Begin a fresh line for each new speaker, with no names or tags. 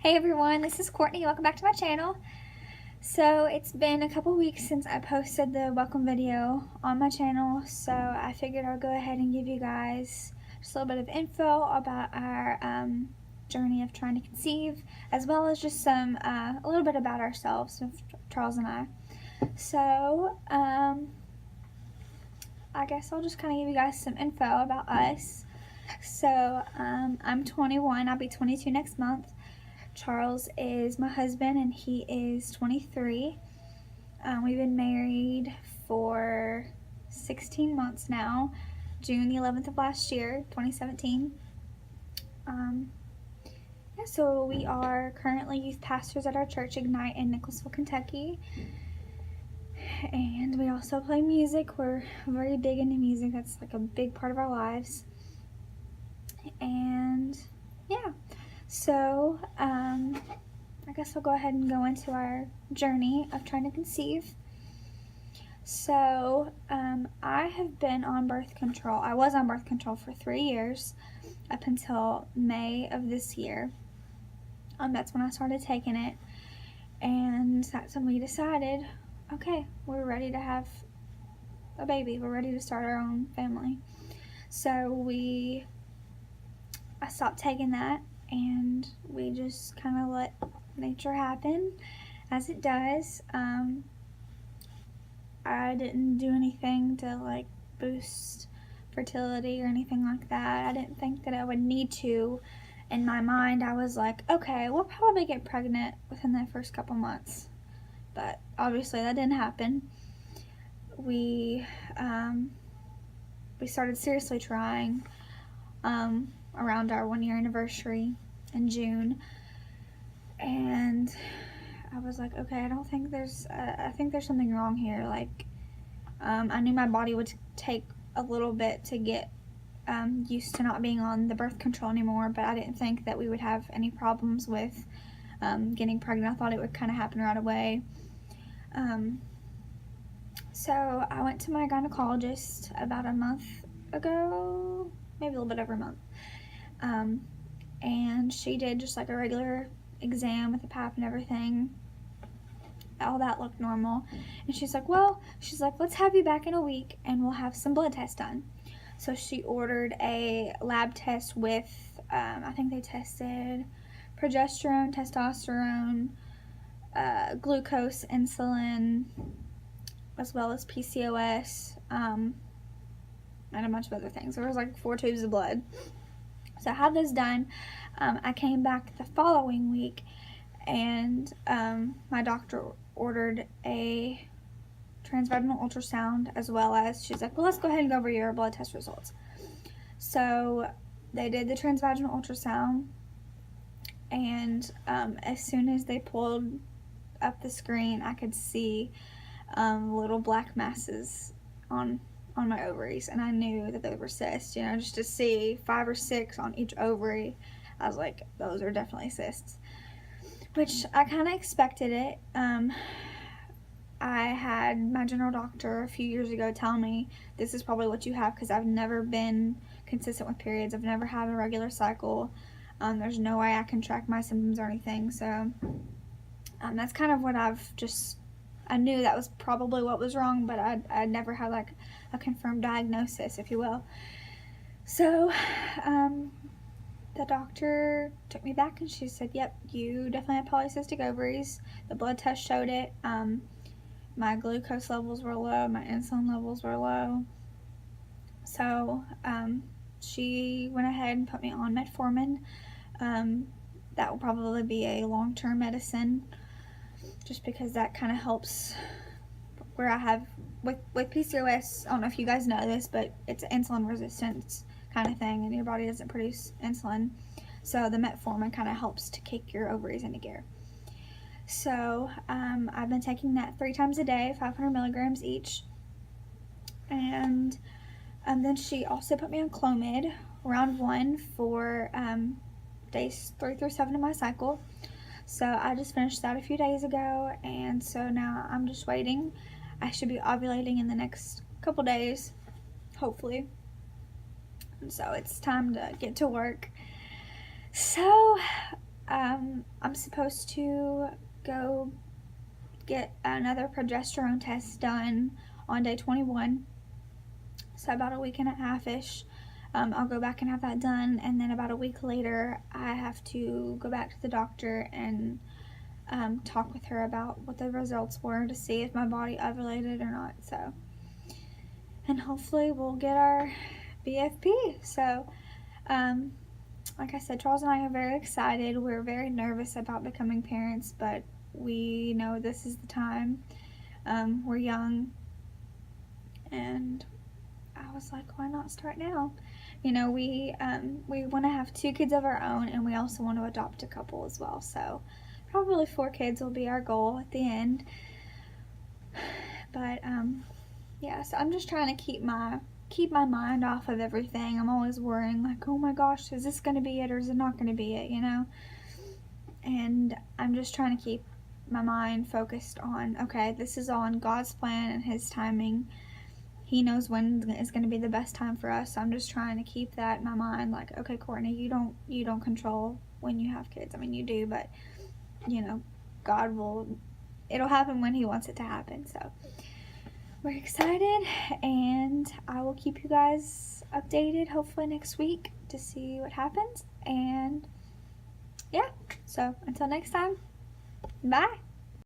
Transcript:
Hey everyone, this is Courtney. Welcome back to my channel. So it's been a couple weeks since I posted the welcome video on my channel, so I figured I'll go ahead and give you guys just a little bit of info about our journey of trying to conceive, as well as just a little bit about ourselves, Charles and I. So I guess I'll just kind of give you guys some info about us. So I'm 21. I'll be 22 next month. Charles is my husband and he is 23. We've been married for 16 months now, June the 11th of last year, 2017. So we are currently youth pastors at our church, Ignite, in Nicholasville, Kentucky. And we also play music. We're very big into music. That's like a big part of our lives. And yeah. So, I guess I'll go ahead and go into our journey of trying to conceive. So, I have been on birth control. I was on birth control for 3 years up until May of this year. That's when I started taking it. And that's when we decided, okay, we're ready to have a baby. We're ready to start our own family. So I stopped taking that. And we just kind of let nature happen as it does. I didn't do anything to like boost fertility or anything like that. I didn't think that I would need to. In my mind, I was like, okay, we'll probably get pregnant within the first couple months. But obviously that didn't happen. We started seriously trying around our 1-year anniversary in June, and I was like, okay, I think there's something wrong here. Like, I knew my body would take a little bit to get used to not being on the birth control anymore, but I didn't think that we would have any problems with getting pregnant. I thought it would kind of happen right away. So I went to my gynecologist about a month ago, maybe a little bit over a month. And she did just like a regular exam with the pap and everything. All that looked normal. And she's like, let's have you back in a week and we'll have some blood tests done. So she ordered a lab test with, I think they tested progesterone, testosterone, glucose, insulin, as well as PCOS, and a bunch of other things. There was like 4 tubes of blood. So I had this done. I came back the following week, and my doctor ordered a transvaginal ultrasound, as well as she's like, well, let's go ahead and go over your blood test results. So they did the transvaginal ultrasound, and as soon as they pulled up the screen, I could see little black masses on my ovaries, and I knew that they were cysts. Just to see 5 or 6 on each ovary, I was like, those are definitely cysts, which I kind of expected it. I had my general doctor a few years ago tell me this is probably what you have, because I've never been consistent with periods. I've never had a regular cycle. There's no way I can track my symptoms or anything, so that's kind of what I knew that was probably what was wrong, but I never had like a confirmed diagnosis, if you will. So the doctor took me back and she said, yep, you definitely have polycystic ovaries. The blood test showed it. My glucose levels were low, my insulin levels were low. So she went ahead and put me on metformin. That will probably be a long-term medicine, just because that kind of helps where I have with PCOS. I don't know if you guys know this, but it's an insulin resistance kind of thing, and your body doesn't produce insulin, so the metformin kind of helps to kick your ovaries into gear. So I've been taking that 3 times a day, 500 milligrams each, and then she also put me on Clomid round 1 for days 3 through 7 of my cycle. So I just finished that a few days ago, and so now I'm just waiting. I should be ovulating in the next couple days, hopefully. And so it's time to get to work. So I'm supposed to go get another progesterone test done on day 21, so about a week and a half-ish. I'll go back and have that done, and then about a week later I have to go back to the doctor and talk with her about what the results were to see if my body ovulated or not. So, and hopefully we'll get our BFP. So like I said, Charles and I are very excited. We're very nervous about becoming parents, but we know this is the time. We're young, and I was like, why not start now? You know, we want to have 2 kids of our own, and we also want to adopt a couple as well. So probably 4 kids will be our goal at the end. But yeah, so I'm just trying to keep my mind off of everything. I'm always worrying, like, oh my gosh, is this going to be it or is it not going to be it, you know? And I'm just trying to keep my mind focused on, okay, this is all in God's plan and His timing. He knows when is going to be the best time for us. So I'm just trying to keep that in my mind, like, okay, Courtney, you don't control when you have kids. I mean, you do, but you know, it'll happen when He wants it to happen. So we're excited, and I will keep you guys updated hopefully next week to see what happens. And yeah, so until next time, bye.